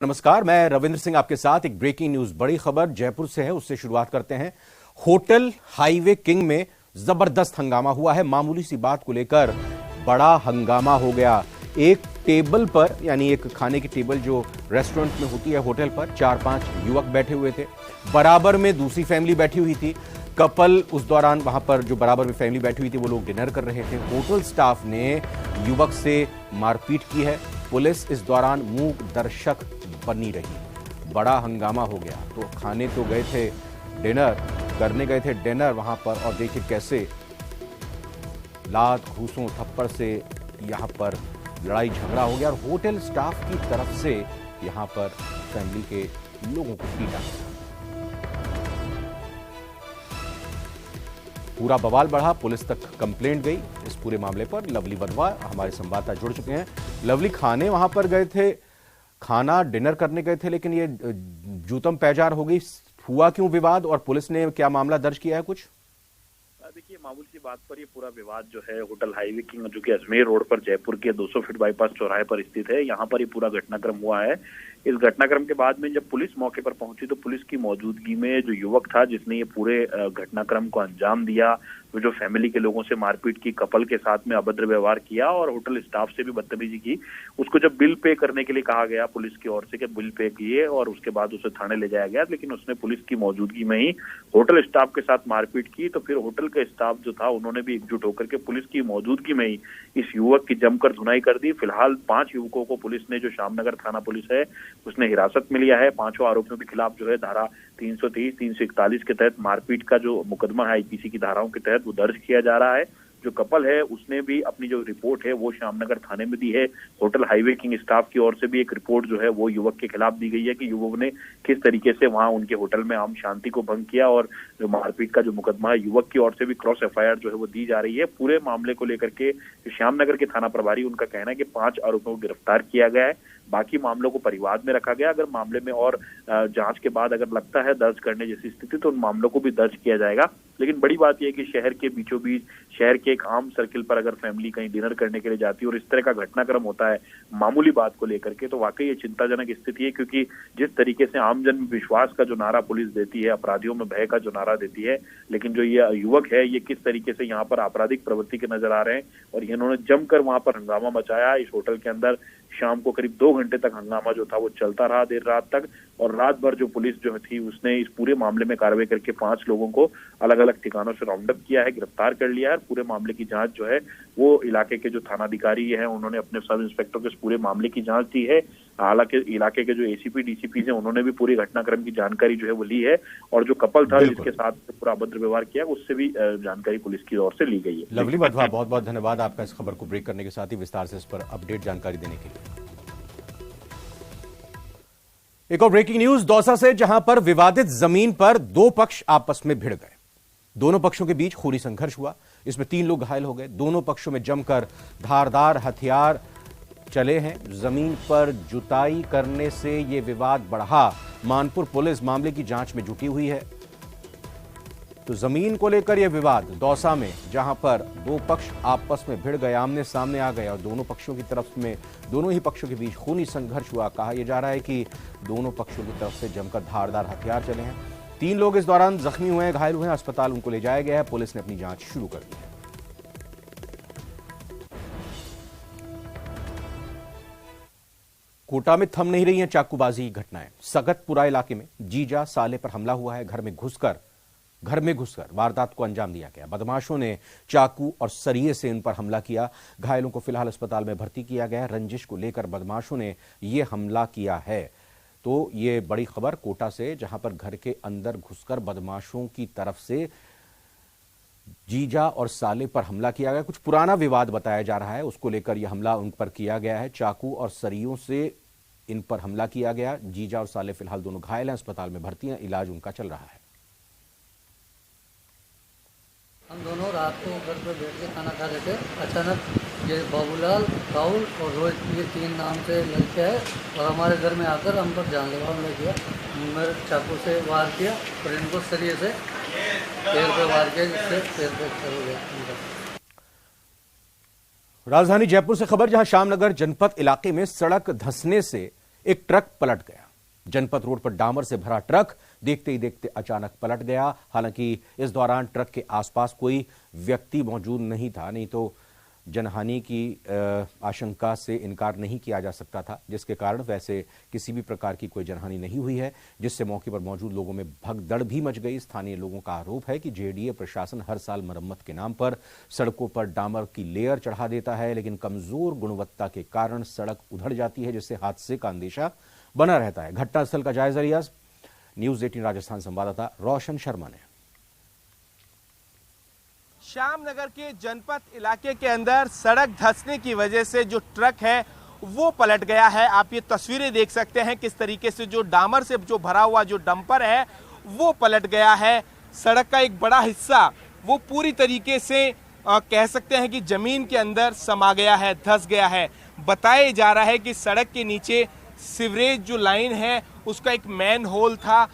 नमस्कार, मैं रविंद्र सिंह आपके साथ। एक ब्रेकिंग न्यूज, बड़ी खबर जयपुर से है, उससे शुरुआत करते हैं। होटल हाईवे किंग में जबरदस्त हंगामा हुआ है। मामूली सी बात को लेकर बड़ा हंगामा हो गया। एक टेबल पर, यानी एक खाने की टेबल जो रेस्टोरेंट में होती है होटल पर, 4-5 युवक बैठे हुए थे। बराबर में दूसरी फैमिली बैठी हुई थी, कपल। उस दौरान वहां पर जो बराबर में फैमिली बैठी हुई थी वो लोग डिनर कर रहे थे। होटल स्टाफ ने युवक से मारपीट की है। पुलिस इस दौरान मूक दर्शक बनी रही। बड़ा हंगामा हो गया। तो खाने तो गए थे, डिनर करने गए थे डिनर वहां पर, और देखिए कैसे लात घूसों थप्पड़ से यहां पर लड़ाई झगड़ा हो गया और होटल स्टाफ की तरफ से यहां पर फैमिली के लोगों को पीटा गया। पूरा बवाल बढ़ा, पुलिस तक कंप्लेंट गई इस पूरे मामले पर। लवली वधवा हमारे संवाददाता जुड़ चुके हैं। लवली, खाने वहां पर गए थे, खाना डिनर करने गए थे, लेकिन ये जूतम पैजार हो गई। हुआ क्यों विवाद और पुलिस ने क्या मामला दर्ज किया है कुछ? देखिए, मामूल सी बात पर ये पूरा विवाद जो है होटल हाईवे किंग, जो कि अजमेर रोड पर जयपुर के 200 फीट बाईपास चौराहे पर स्थित है, यहाँ पर ये पूरा घटनाक्रम हुआ है। इस घटनाक्रम के बाद में जब पुलिस मौके पर पहुंची तो पुलिस की मौजूदगी में जो युवक था जिसने ये पूरे घटनाक्रम को अंजाम दिया, वो जो फैमिली के लोगों से मारपीट की, कपल के साथ में अभद्र व्यवहार किया और होटल स्टाफ से भी बदतमीजी की, उसको जब बिल पे करने के लिए कहा गया पुलिस की ओर से कि बिल पे किए, और उसके बाद उसे थाने ले जाया गया, लेकिन उसने पुलिस की मौजूदगी में ही होटल स्टाफ के साथ मारपीट की। तो फिर होटल का स्टाफ जो था उन्होंने भी एकजुट होकर के पुलिस की मौजूदगी में ही इस युवक की जमकर धुनाई कर दी। फिलहाल 5 युवकों को पुलिस ने, जो श्यामनगर थाना पुलिस है, उसने हिरासत में लिया है। 5 आरोपियों के खिलाफ जो है धारा 330, 341 के तहत मारपीट का जो मुकदमा है आईपीसी की धाराओं के तहत वो दर्ज किया जा रहा है। जो कपल है उसने भी अपनी जो रिपोर्ट है वो श्यामनगर थाने में दी है। होटल हाईवे किंग स्टाफ की ओर से भी एक रिपोर्ट जो है वो युवक के खिलाफ दी गई है कि युवक ने किस तरीके से वहां उनके होटल में आम शांति को भंग किया, और जो मारपीट का जो मुकदमा है युवक की ओर से भी क्रॉस एफआईआर जो है वो दी जा रही है। पूरे मामले को लेकर के श्यामनगर के थाना प्रभारी, उनका कहना है कि 5 आरोपियों को गिरफ्तार किया गया है, बाकी मामलों को परिवाद में रखा गया। अगर मामले में और जांच के बाद अगर लगता है दर्ज करने जैसी स्थिति तो उन मामलों को भी दर्ज किया जाएगा। लेकिन बड़ी बात यह है कि शहर के बीचों बीच, शहर के एक आम सर्किल पर अगर फैमिली कहीं डिनर करने के लिए जाती है और इस तरह का घटनाक्रम होता है मामूली बात को लेकर के, तो वाकई ये चिंताजनक स्थिति है। क्योंकि जिस तरीके से आमजन में विश्वास का जो नारा पुलिस देती है, अपराधियों में भय का जो नारा देती है, लेकिन जो ये युवक है ये किस तरीके से यहाँ पर आपराधिक प्रवृत्ति के नजर आ रहे हैं, और इन्होंने जमकर वहां पर हंगामा मचाया। इस होटल के अंदर शाम को करीब 2 घंटे तक हंगामा जो था वो चलता रहा, देर रात तक। और रात भर जो पुलिस जो थी उसने इस पूरे मामले में कार्रवाई करके 5 लोगों को अलग अलग ठिकानों से राउंड अप किया है, गिरफ्तार कर लिया है। पूरे मामले की जांच जो है वो इलाके के जो थानाधिकारी हैं उन्होंने अपने सब इंस्पेक्टर को इस पूरे मामले की जांच दी है। हालांकि इलाके के जो एसीपी डीसीपी हैं उन्होंने भी पूरी घटनाक्रम की जानकारी जो है वो ली है, और जो कपल था जिसके साथ पूरा अभद्र व्यवहार किया उससे भी जानकारी पुलिस की ओर से ली गई है। लवली वधवा, बहुत बहुत धन्यवाद आपका इस खबर को ब्रेक करने के साथ ही विस्तार से इस पर अपडेट जानकारी देने के लिए। एक और ब्रेकिंग न्यूज दौसा से, जहां पर विवादित जमीन पर 2 पक्ष आपस में भिड़ गए। दोनों पक्षों के बीच खूनी संघर्ष हुआ, इसमें 3 लोग घायल हो गए। दोनों पक्षों में जमकर धारदार हथियार चले हैं। जमीन पर जुताई करने से यह विवाद बढ़ा। मानपुर पुलिस मामले की जांच में जुटी हुई है। तो जमीन को लेकर यह विवाद दौसा में, जहां पर 2 पक्ष आपस में भिड़ गए, आमने सामने आ गए, और दोनों पक्षों की तरफ में, दोनों ही पक्षों के बीच खूनी संघर्ष हुआ। कहा यह जा रहा है कि दोनों पक्षों की तरफ से जमकर धारदार हथियार चले हैं। 3 लोग इस दौरान जख्मी हुए हैं, घायल हुए हैं, अस्पताल उनको ले जाया गया है। पुलिस ने अपनी जांच शुरू कर दी है। कोटा में थम नहीं रही हैं चाकूबाजी की घटनाएं। सगतपुरा इलाके में जीजा साले पर हमला हुआ है। घर में घुसकर वारदात को अंजाम दिया गया। बदमाशों ने चाकू और सरिये से इन पर हमला किया। घायलों को फिलहाल अस्पताल में भर्ती किया गया है। रंजिश को लेकर बदमाशों ने यह हमला किया है। तो ये बड़ी खबर कोटा से, जहां पर घर के अंदर घुसकर बदमाशों की तरफ से जीजा और साले पर हमला किया गया। कुछ पुराना विवाद बताया जा रहा है, उसको लेकर यह हमला उन पर किया गया है। चाकू और सरियों से इन पर हमला किया गया। जीजा और साले फिलहाल दोनों घायल हैं, अस्पताल में भर्ती हैं, इलाज उनका चल रहा है। हम दोनों रात को घर पर बैठ के खाना खा रहे थे। अचानक ये बाबूलाल, राहुल और रोहित, ये 3 नाम से लड़के हैं, और हमारे घर में आकर हम पर जानलेवा हमला किया। मेरे चाकू से वार किया और इनको सरिये से पैर पे वार किया, जिससे पैर फ्रैक्चर हो गया इनका। राजधानी जयपुर से खबर, जहां श्यामनगर जनपद इलाके में सड़क धंसने से एक ट्रक पलट गया। जनपद रोड पर डामर से भरा ट्रक देखते ही देखते अचानक पलट गया। हालांकि इस दौरान ट्रक के आसपास कोई व्यक्ति मौजूद नहीं था, नहीं तो जनहानि की आशंका से इनकार नहीं किया जा सकता था, जिसके कारण वैसे किसी भी प्रकार की कोई जनहानि नहीं हुई है, जिससे मौके पर मौजूद लोगों में भगदड़ भी मच गई। स्थानीय लोगों का आरोप है कि जेडीए प्रशासन हर साल मरम्मत के नाम पर सड़कों पर डामर की लेयर चढ़ा देता है, लेकिन कमजोर गुणवत्ता के कारण सड़क उधड़ जाती है, जिससे हादसे का अंदेशा बना रहता है। घटनास्थल का जायजा लिया न्यूज 18 राजस्थान संवाददाता रोशन शर्मा ने। श्यामनगर के जनपद इलाके के अंदर सड़क धंसने की वजह से जो ट्रक है वो पलट गया है। आप ये तस्वीरें देख सकते हैं किस तरीके से जो डामर से जो भरा हुआ जो डंपर है वो पलट गया है। सड़क का एक बड़ा हिस्सा वो पूरी तरीके से कह सकते हैं कि जमीन के अंदर समा गया है, धंस गया है। बताया जा रहा है कि सड़क के नीचे सीवरेज जो लाइन है उसका एक मैन होल था,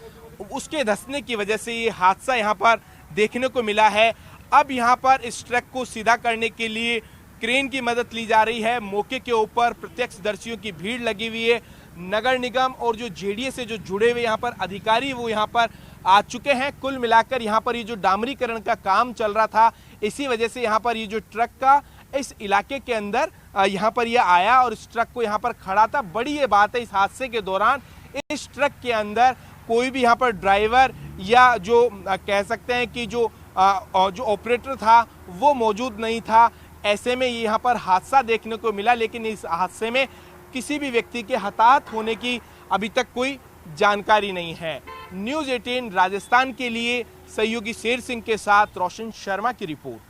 उसके धंसने की वजह से ये हादसा यहाँ पर देखने को मिला है। अब यहाँ पर इस ट्रक को सीधा करने के लिए क्रेन की मदद ली जा रही है। मौके के ऊपर प्रत्यक्षदर्शियों की भीड़ लगी हुई है। नगर निगम और जो जेडीए से जो जुड़े हुए यहाँ पर अधिकारी वो यहाँ पर आ चुके हैं। कुल मिलाकर यहाँ पर ये जो डामरीकरण का काम चल रहा था, इसी वजह से यहाँ पर ये जो ट्रक का इस इलाके के अंदर यहाँ पर यह आया और इस ट्रक को यहाँ पर खड़ा था। बड़ी ये बात है, इस हादसे के दौरान इस ट्रक के अंदर कोई भी यहाँ पर ड्राइवर या जो कह सकते हैं कि जो ऑपरेटर था वो मौजूद नहीं था। ऐसे में यहाँ पर हादसा देखने को मिला, लेकिन इस हादसे में किसी भी व्यक्ति के हताहत होने की अभी तक कोई जानकारी नहीं है। न्यूज 18 राजस्थान के लिए सहयोगी शेर सिंह के साथ रोशन शर्मा की रिपोर्ट।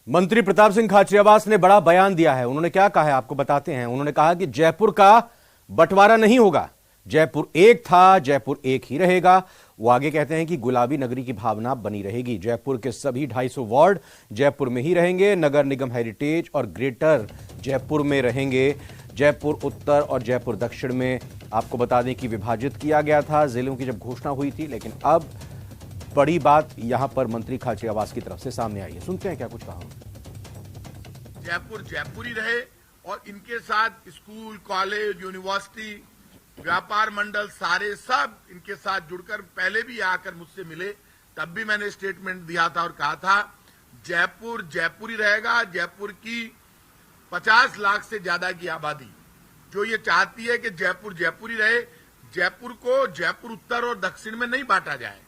मंत्री प्रताप सिंह खाचरियावास ने बड़ा बयान दिया है। उन्होंने क्या कहा है आपको बताते हैं। उन्होंने कहा कि जयपुर का बंटवारा नहीं होगा, जयपुर एक था, जयपुर एक ही रहेगा। वो आगे कहते हैं कि गुलाबी नगरी की भावना बनी रहेगी। जयपुर के सभी 250 वार्ड जयपुर में ही रहेंगे। नगर निगम हेरिटेज और ग्रेटर जयपुर में रहेंगे। जयपुर उत्तर और जयपुर दक्षिण में आपको बता दें कि विभाजित किया गया था जिलों की जब घोषणा हुई थी, लेकिन अब बड़ी बात यहां पर मंत्री खाचरियावास की तरफ से सामने आई है। सुनते हैं क्या कुछ कहा। जयपुर जयपुर ही रहे और इनके साथ स्कूल, कॉलेज, यूनिवर्सिटी, व्यापार मंडल सारे सब इनके साथ जुड़कर पहले भी आकर मुझसे मिले, तब भी मैंने स्टेटमेंट दिया था और कहा था जयपुर जयपुर ही रहेगा। जयपुर की 50 लाख से ज्यादा की आबादी जो ये चाहती है कि जयपुर जयपुर ही रहे, जयपुर को जयपुर उत्तर और दक्षिण में नहीं बांटा जाए,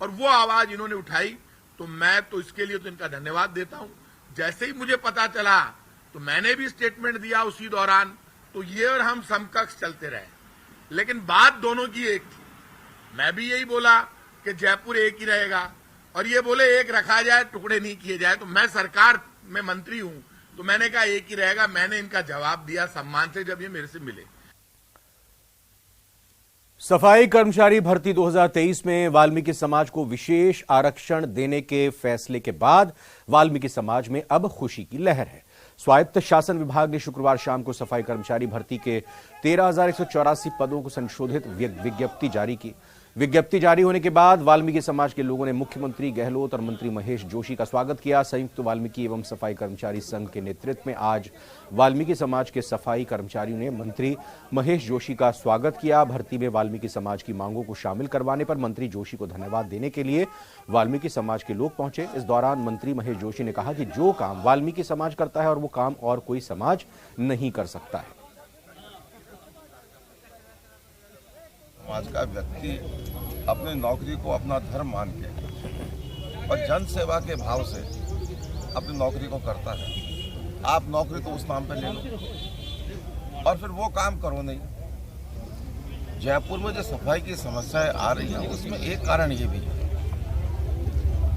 और वो आवाज इन्होंने उठाई, तो मैं तो इसके लिए तो इनका धन्यवाद देता हूं। जैसे ही मुझे पता चला तो मैंने भी स्टेटमेंट दिया उसी दौरान, तो ये और हम समकक्ष चलते रहे, लेकिन बात दोनों की एक थी। मैं भी यही बोला कि जयपुर एक ही रहेगा और ये बोले एक रखा जाए, टुकड़े नहीं किए जाए। तो मैं सरकार में मंत्री हूं, तो मैंने कहा एक ही रहेगा। मैंने इनका जवाब दिया सम्मान से जब ये मेरे से मिले। सफाई कर्मचारी भर्ती 2023 में वाल्मीकि समाज को विशेष आरक्षण देने के फैसले के बाद वाल्मीकि समाज में अब खुशी की लहर है। स्वायत्त शासन विभाग ने शुक्रवार शाम को सफाई कर्मचारी भर्ती के 13,184 पदों को संशोधित विज्ञप्ति जारी की। विज्ञप्ति जारी होने के बाद वाल्मीकि समाज के लोगों ने मुख्यमंत्री गहलोत और मंत्री महेश जोशी का स्वागत किया। संयुक्त वाल्मीकि एवं सफाई कर्मचारी संघ के नेतृत्व में आज वाल्मीकि समाज के सफाई कर्मचारियों ने मंत्री महेश जोशी का स्वागत किया। भर्ती में वाल्मीकि समाज की मांगों को शामिल करवाने पर मंत्री जोशी को धन्यवाद देने के लिए वाल्मीकि समाज के लोग पहुंचे। इस दौरान मंत्री महेश जोशी ने कहा कि जो काम वाल्मीकि समाज करता है और वो काम और कोई समाज नहीं कर सकता है। समाज का व्यक्ति अपनी नौकरी को अपना धर्म मान के और जन सेवा के भाव से अपनी नौकरी को करता है। आप नौकरी तो उस नाम पे ले लो और फिर वो काम करो नहीं। जयपुर में जो सफाई की समस्याएं आ रही हैं उसमें एक कारण ये भी है,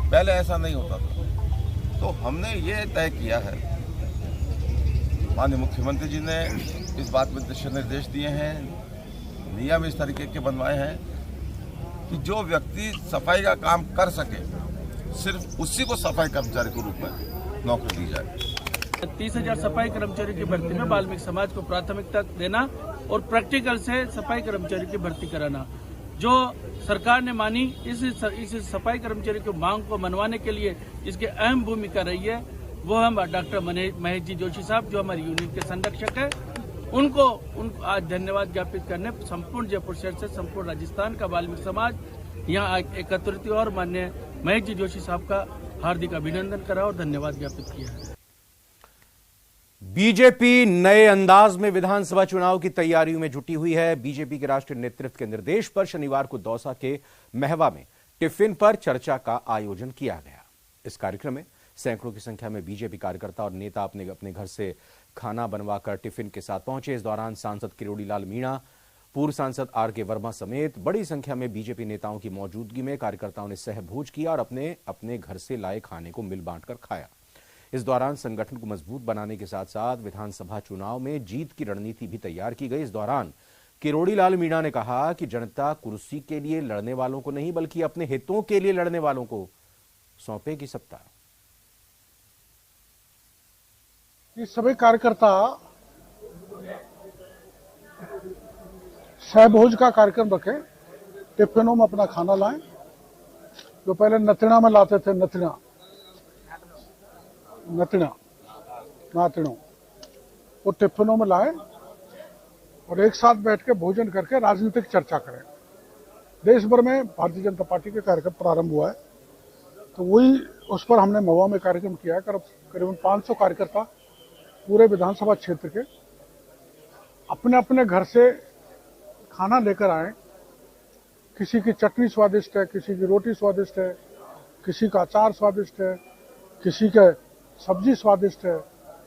पहले ऐसा नहीं होता था। तो हमने ये तय किया है, माननीय मुख्यमंत्री जी ने इस बात में दिशा निर्देश दिए हैं, नियम इस तरीके के बनवाए हैं कि जो व्यक्ति सफाई का काम कर सके सिर्फ उसी को सफाई कर्मचारी के रूप में नौकरी दी जाए। 30,000 सफाई कर्मचारी की भर्ती में वाल्मीकि समाज को प्राथमिकता देना और प्रैक्टिकल से सफाई कर्मचारी की भर्ती कराना जो सरकार ने मानी। इस सफाई कर्मचारी की मांग को मनवाने के लिए इसकी अहम भूमिका रही है वो हम डॉक्टर महेश जी जोशी साहब जो हमारी यूनियन के संरक्षक है उनको आज धन्यवाद ज्ञापित करने संपूर्ण जयपुर शहर से संपूर्ण राजस्थान का वाल्मीकि समाज यहाँ एकत्रित हुआ और माननीय महेश जी जोशी साहब का हार्दिक अभिनंदन करा और धन्यवाद ज्ञापित किया है। बीजेपी नए अंदाज में विधानसभा चुनाव की तैयारियों में जुटी हुई है। बीजेपी के राष्ट्रीय नेतृत्व के निर्देश पर शनिवार को दौसा के महवा में टिफिन पर चर्चा का आयोजन किया गया। इस कार्यक्रम में सैकड़ों की संख्या में बीजेपी कार्यकर्ता और नेता अपने अपने घर से खाना बनवाकर टिफिन के साथ पहुंचे। इस दौरान सांसद किरोड़ी लाल मीणा, पूर्व सांसद आर.के. वर्मा समेत बड़ी संख्या में बीजेपी नेताओं की मौजूदगी में कार्यकर्ताओं ने सहभोज किया और अपने अपने घर से लाए खाने को मिल बांटकर खाया। इस दौरान संगठन को मजबूत बनाने के साथ साथ विधानसभा चुनाव में जीत की रणनीति भी तैयार की गई। इस दौरान किरोड़ी लाल मीणा ने कहा कि जनता कुर्सी के लिए लड़ने वालों को नहीं बल्कि अपने हितों के लिए लड़ने वालों को सौंपेगी सत्ता। ये सभी कार्यकर्ता सहभोज का कार्यक्रम रखें, टिफिनों में अपना खाना लाएं। जो पहले नतिना में लाते थे, नातिनों वो टिफिनों में लाएं और एक साथ बैठ के भोजन करके राजनीतिक चर्चा करें। देश भर में भारतीय जनता पार्टी के कार्यक्रम प्रारंभ हुआ है, तो वही उस पर हमने महुआ में कार्यक्रम किया है। करीबन 500 कार्यकर्ता पूरे विधानसभा क्षेत्र के अपने अपने घर से खाना लेकर आए। किसी की चटनी स्वादिष्ट है, किसी की रोटी स्वादिष्ट है, किसी का अचार स्वादिष्ट है, किसी का सब्जी स्वादिष्ट है,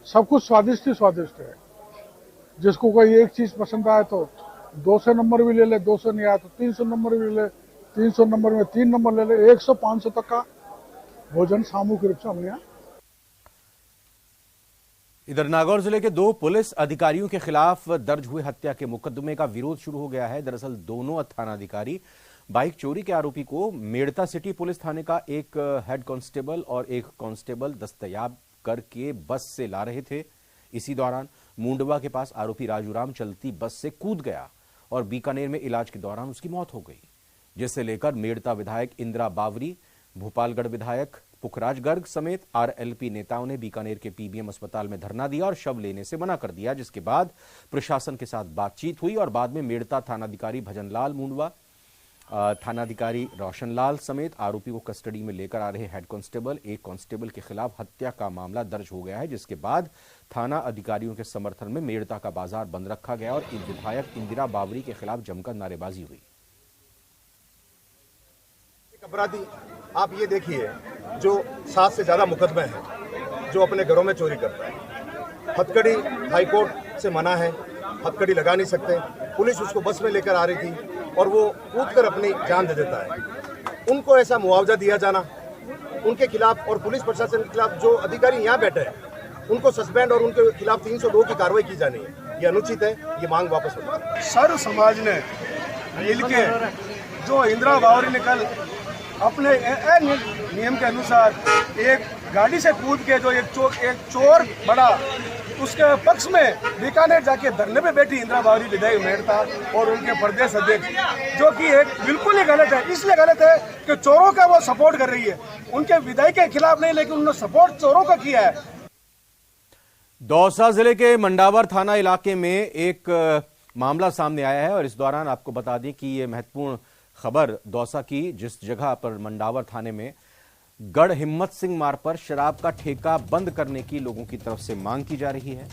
सब कुछ स्वादिष्ट ही स्वादिष्ट है। जिसको कोई एक चीज पसंद आए तो 200 नंबर भी ले ले, 200 नहीं आया तो 300 नंबर भी ले ले, 300 नंबर में 3 नंबर ले ले, 100-500 तक का भोजन सामूहिक रूप से हमने यहाँ। इधर नागौर जिले के 2 पुलिस अधिकारियों के खिलाफ दर्ज हुए हत्या के मुकदमे का विरोध शुरू हो गया है। दरअसल दोनों थानाधिकारी बाइक चोरी के आरोपी को मेड़ता सिटी पुलिस थाने का एक हेड कांस्टेबल और एक कांस्टेबल दस्तयाब करके बस से ला रहे थे। इसी दौरान मुंडवा के पास आरोपी राजूराम चलती बस से कूद गया और बीकानेर में इलाज के दौरान उसकी मौत हो गई, जिसे लेकर मेड़ता विधायक इंदिरा बावरी, भोपालगढ़ विधायक पुखराज गर्ग समेत आरएलपी नेताओं ने बीकानेर के पीबीएम अस्पताल में धरना दिया और शव लेने से मना कर दिया, जिसके बाद प्रशासन के साथ बातचीत हुई और बाद में मेड़ता थानाधिकारी भजनलाल, मुंडवा थानाधिकारी रोशनलाल समेत आरोपी को कस्टडी में लेकर आ रहे हेड कांस्टेबल, एक कांस्टेबल के खिलाफ हत्या का मामला दर्ज हो गया है, जिसके बाद थाना अधिकारियों के समर्थन में मेड़ता का बाजार बंद रखा गया और विधायक इंदिरा बावरी के खिलाफ जमकर नारेबाजी हुई। अपराधी आप ये देखिए, जो 7 से ज्यादा मुकदमे हैं, जो अपने घरों में चोरी करता है। हथकड़ी हाईकोर्ट से मना है, हथकड़ी लगा नहीं सकते। पुलिस उसको बस में लेकर आ रही थी और वो कूदकर अपनी जान दे देता है। उनको ऐसा मुआवजा दिया जाना, उनके खिलाफ और पुलिस प्रशासन के खिलाफ जो अधिकारी यहाँ बैठे हैं उनको सस्पेंड और उनके खिलाफ 302 की कार्रवाई की जानी है। ये अनुचित है, ये मांग वापस होगी। सर्व समाज ने मिलके जो इंदिरा बावरी ने कल अपने नियम के अनुसार एक गाड़ी से कूद के जो एक चोर बड़ा, उसके पक्ष में बीकानेर जाके धरने पे बैठी इंदिरा बावरी विधायक मेड़ता और उनके प्रदेश अध्यक्ष, जो कि एक बिल्कुल ही गलत है। इसलिए गलत है कि चोरों का वो सपोर्ट कर रही है, उनके विधायक के खिलाफ नहीं, लेकिन उन्होंने सपोर्ट चोरों का किया है। दौसा जिले के मंडावर थाना इलाके में एक मामला सामने आया है और इस दौरान आपको बता दें कि ये महत्वपूर्ण खबर दौसा की, जिस जगह पर मंडावर थाने में गढ़ हिम्मत सिंह मार्ग पर शराब का ठेका बंद करने की लोगों की तरफ से मांग की जा रही है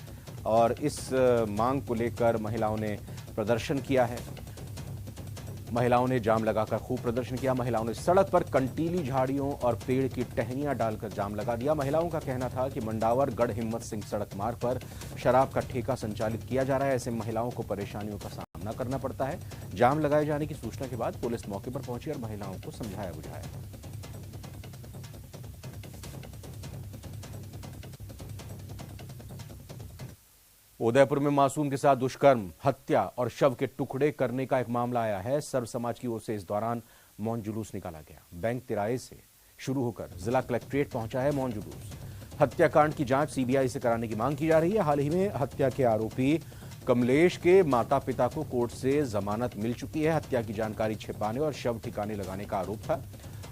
और इस मांग को लेकर महिलाओं ने प्रदर्शन किया है। महिलाओं ने जाम लगाकर खूब प्रदर्शन किया। महिलाओं ने सड़क पर कंटीली झाड़ियों और पेड़ की टहनियां डालकर जाम लगा दिया। महिलाओं का कहना था कि मंडावर गढ़ हिम्मत सिंह सड़क मार्ग पर शराब का ठेका संचालित किया जा रहा है, ऐसे महिलाओं को परेशानियों का सामना करना पड़ता है। जाम लगाए जाने की सूचना के बाद पुलिस मौके पर पहुंची और महिलाओं को समझाया बुझाया। उदयपुर में मासूम के साथ दुष्कर्म, हत्या और शव के टुकड़े करने का एक मामला आया है। सर्व समाज की ओर से इस दौरान मौन जुलूस निकाला गया। बैंक तिराहे से शुरू होकर जिला कलेक्ट्रेट पहुंचा है मौन जुलूस। हत्याकांड की जांच सीबीआई से कराने की मांग की जा रही है। हाल ही में हत्या के आरोपी कमलेश के माता पिता को कोर्ट से जमानत मिल चुकी है। हत्या की जानकारी छिपाने और शव ठिकाने लगाने का आरोप था।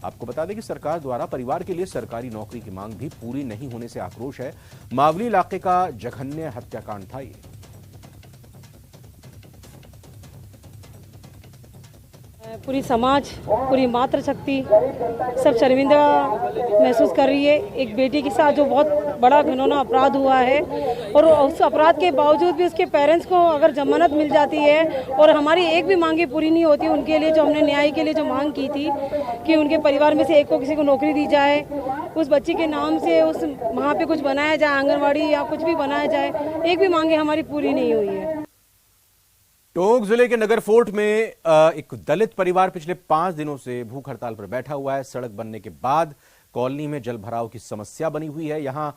आपको बता दें कि सरकार द्वारा परिवार के लिए सरकारी नौकरी की मांग भी पूरी नहीं होने से आक्रोश है। मावली इलाके का जघन्य हत्याकांड था ये। पूरी समाज, पूरी मातृशक्ति सब शर्मिंदा महसूस कर रही है। एक बेटी के साथ जो बहुत बड़ा घिनौना अपराध हुआ है और उस अपराध के बावजूद भी उसके पेरेंट्स को अगर जमानत मिल जाती है और हमारी एक भी मांगे पूरी नहीं होती उनके लिए, जो हमने न्याय के लिए जो मांग की थी कि उनके परिवार में से एक को किसी को नौकरी दी जाए, उस बच्ची के नाम से उस वहाँ पे कुछ बनाया जाए, आंगनवाड़ी या कुछ भी बनाया जाए, एक भी मांगे हमारी पूरी नहीं हुई है। टोंक जिले के नगर फोर्ट में एक दलित परिवार पिछले 5 दिनों से भूख हड़ताल पर बैठा हुआ है। सड़क बनने के बाद कॉलोनी में जल भराव की समस्या बनी हुई है। यहां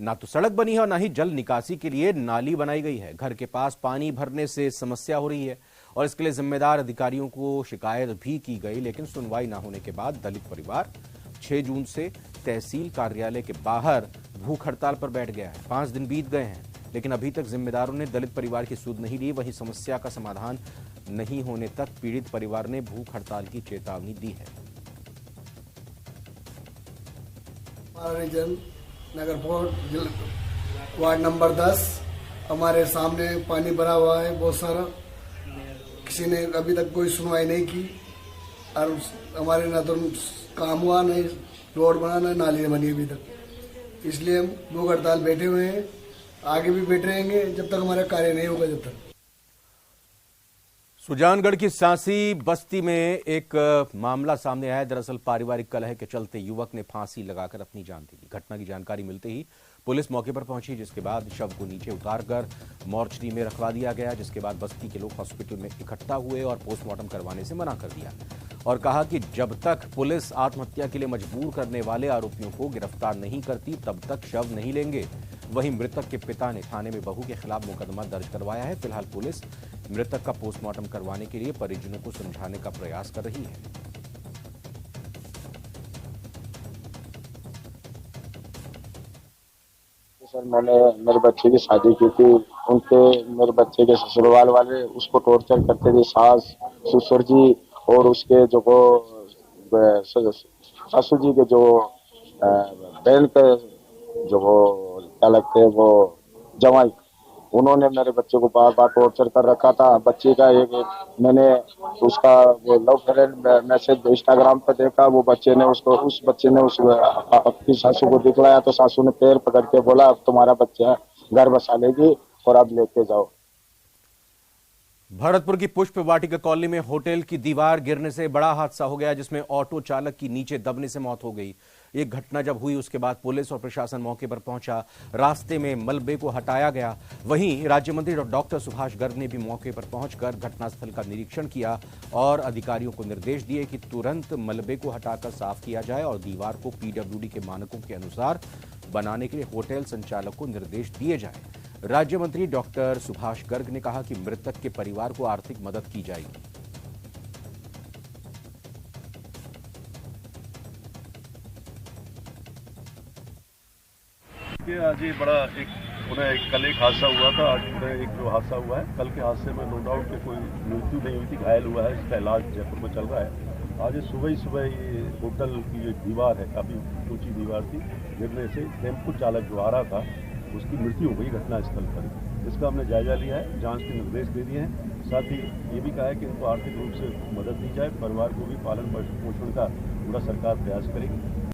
ना तो सड़क बनी है और ना ही जल निकासी के लिए नाली बनाई गई है। घर के पास पानी भरने से समस्या हो रही है और इसके लिए जिम्मेदार अधिकारियों को शिकायत भी की गई, लेकिन सुनवाई न होने के बाद दलित परिवार 6 जून से तहसील कार्यालय के बाहर भूख हड़ताल पर बैठ गया है। 5 दिन बीत गए हैं, लेकिन अभी तक जिम्मेदारों ने दलित परिवार की सुध नहीं ली। वहीं समस्या का समाधान नहीं होने तक पीड़ित परिवार ने भूख हड़ताल की चेतावनी दी है। नगर फोर्ट वार्ड नंबर 10, हमारे सामने पानी भरा हुआ है बहुत सारा। किसी ने अभी तक कोई सुनवाई नहीं की और हमारे ना तो काम हुआ, नहीं रोड बना, नहीं नाली बनी अभी तक। इसलिए हम भूख हड़ताल बैठे हुए हैं, आगे भी बैठे रहेंगे जब तक हमारा कार्य नहीं होगा। जब तक सुजानगढ़ की सांसी बस्ती में एक मामला सामने आया है। दरअसल पारिवारिक कलह के चलते युवक ने फांसी लगाकर अपनी जान दे दी। घटना की जानकारी मिलते ही पुलिस मौके पर पहुंची, जिसके बाद शव को नीचे उतारकर मोर्चरी में रखवा दिया गया। जिसके बाद बस्ती के लोग हॉस्पिटल में इकट्ठा हुए और पोस्टमार्टम करवाने से मना कर दिया और कहा कि जब तक पुलिस आत्महत्या के लिए मजबूर करने वाले आरोपियों को गिरफ्तार नहीं करती तब तक शव नहीं लेंगे। वहीं मृतक के पिता ने थाने में बहू के खिलाफ मुकदमा दर्ज करवाया है। फिलहाल पुलिस मृतक का पोस्टमार्टम करवाने के लिए परिजनों को समझाने का प्रयास कर रही है। सर, मैंने मेरे बच्चे की शादी की थी, मेरे बच्चे के ससुराल वाले उसको टॉर्चर करते थे, सास ससुर जी और उसके जो सासू जी के जो बहन के जो क्या लगते हैं वो जवाई, उन्होंने मेरे बच्चे को बार बार टॉर्चर कर रखा था। बच्चे का मैंने उसका वो लव फ्रेंड मैसेज इंस्टाग्राम पे देखा, उस बच्चे ने अपनी सासू को दिखलाया तो सासू ने पैर पकड़ के बोला अब तुम्हारा बच्चा घर बसा लेगी और अब लेके जाओ। भरतपुर की पुष्प वाटिका कॉलोनी में होटल की दीवार गिरने से बड़ा हादसा हो गया, जिसमें ऑटो चालक की नीचे दबने से मौत हो गई। ये घटना जब हुई उसके बाद पुलिस और प्रशासन मौके पर पहुंचा, रास्ते में मलबे को हटाया गया। वहीं राज्य मंत्री डॉक्टर सुभाष गर्ग ने भी मौके पर पहुंचकर घटनास्थल का निरीक्षण किया और अधिकारियों को निर्देश दिए कि तुरंत मलबे को हटाकर साफ किया जाए और दीवार को पीडब्ल्यूडी के मानकों के अनुसार बनाने के लिए होटल संचालक को निर्देश दिए जाए। राज्य मंत्री डॉक्टर सुभाष गर्ग ने कहा कि मृतक के परिवार को आर्थिक मदद की जाएगी। आज ये बड़ा कल एक हादसा हुआ था, आज एक जो हादसा हुआ है, कल के हादसे में नो डाउट कि कोई मृत्यु नहीं हुई थी, घायल हुआ है, इसका इलाज जयपुर में चल रहा है। आज सुबह ये होटल की जो दीवार है, काफी ऊंची दीवार थी, गिरने से टेम्पो चालक जो आ रहा था उसकी मृत्यु हो गई घटनास्थल पर। इसका हमने जायजा लिया है, जांच के निर्देश दे दिए हैं, साथ ही ये भी कहा है कि इनको आर्थिक रूप से मदद दी जाए, परिवार को भी पालन पोषण का पूरा सरकार प्रयास करेगी।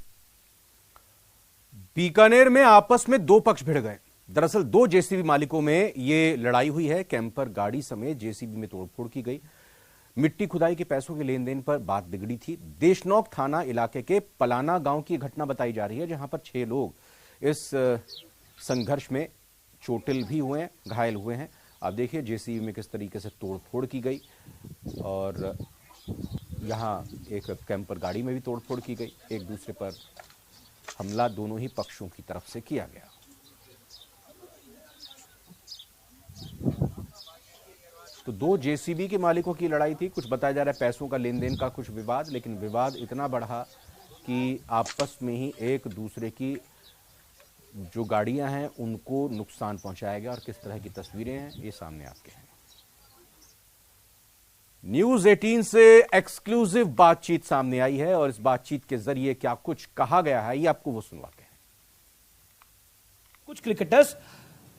बीकानेर में आपस में 2 पक्ष भिड़ गए। दरअसल 2 जेसीबी मालिकों में ये लड़ाई हुई है। कैंपर गाड़ी समेत जेसीबी में तोड़फोड़ की गई। मिट्टी खुदाई के पैसों के लेन देन पर बात बिगड़ी थी। देशनौक थाना इलाके के पलाना गांव की घटना बताई जा रही है, जहां पर 6 लोग इस संघर्ष में चोटिल भी हुए हैं, घायल हुए हैं। आप देखिए जेसीबी में किस तरीके से तोड़फोड़ की गई और यहां एक कैंपर गाड़ी में भी तोड़फोड़ की गई। एक दूसरे पर हमला दोनों ही पक्षों की तरफ से किया गया। तो 2 जेसीबी के मालिकों की लड़ाई थी। कुछ बताया जा रहा है पैसों का लेन देन का कुछ विवाद, लेकिन विवाद इतना बढ़ा कि आपस में ही एक दूसरे की जो गाड़ियां हैं उनको नुकसान पहुंचाया गया और किस तरह की तस्वीरें हैं ये सामने आपके हैं। न्यूज 18 से एक्सक्लूसिव बातचीत सामने आई है और इस बातचीत के जरिए क्या कुछ कहा गया है ये आपको वो सुनवाते हैं। कुछ क्रिकेटर्स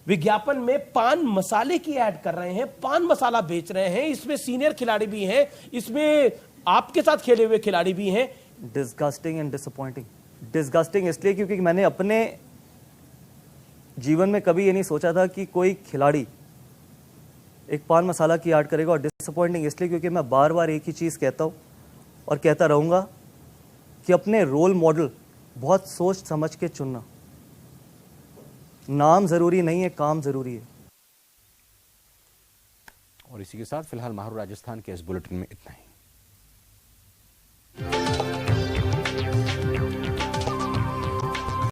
विज्ञापन में पान मसाले की ऐड कर रहे हैं, पान मसाला बेच रहे हैं, इसमें सीनियर खिलाड़ी भी हैं, इसमें आपके साथ खेले हुए खिलाड़ी भी हैं। Disgusting and disappointing. डिस्गस्टिंग इसलिए क्योंकि मैंने अपने जीवन में कभी ये नहीं सोचा था कि कोई खिलाड़ी एक पान मसाला की ऐड करेगा, और डिसअपॉइंटिंग इसलिए क्योंकि मैं बार बार एक ही चीज़ कहता हूँ और कहता रहूँगा कि अपने रोल मॉडल बहुत सोच समझ के चुनना। नाम ज़रूरी नहीं है, काम ज़रूरी है। और इसी के साथ फिलहाल माहरू राजस्थान के इस बुलेटिन में इतना ही।